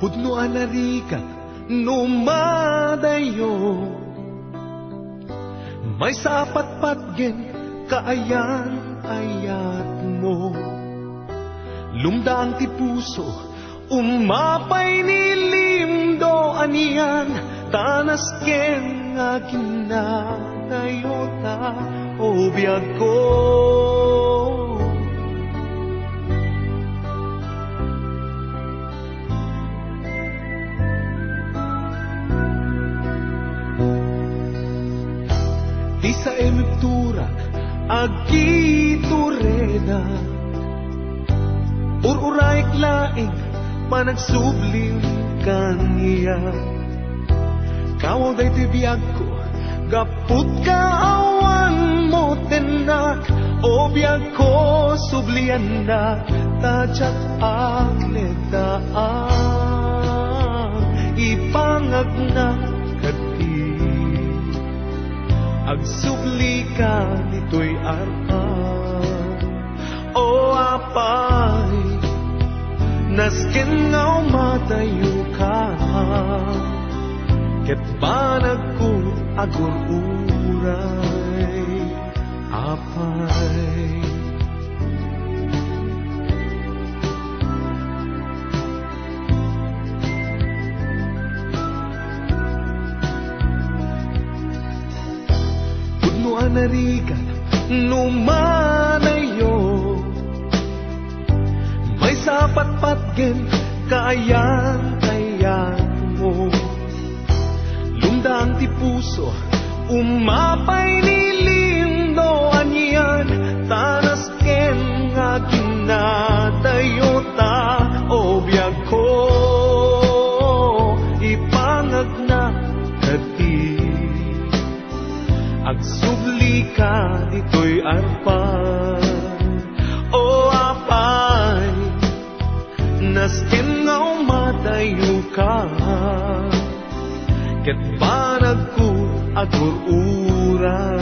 Pudnoan na rikat numadayo, may sapat patgen kaayan-ayat mo. Lumdaang ti puso, umapay nilimdo aniyan, tanas ken nga ginagayota o biyag ko. Di sa emiptura agitureda, ururaik laing panagsublim kaniya. Kawaw day tibiyag ko, gaput ka awan mo tenak, o biyag ko sublian na, tadyak agledaan, ipangag na kati. Agsubli ka nito'y arpan, o apay, nasken nga umatayo ka, ket banag ko agur-uray, apay. Pudnoan na rikat numanayo, may sapat patgen kaayan-ayat mo. Lumdaang ti puso, umapay nilindo aniyan, tanas ken nga ginadayota o biyag ko, ipangag na kati. Agsubli ka dito'y arpan, o apay, nasken nga umatayo ka, ket banag ko agur-uray.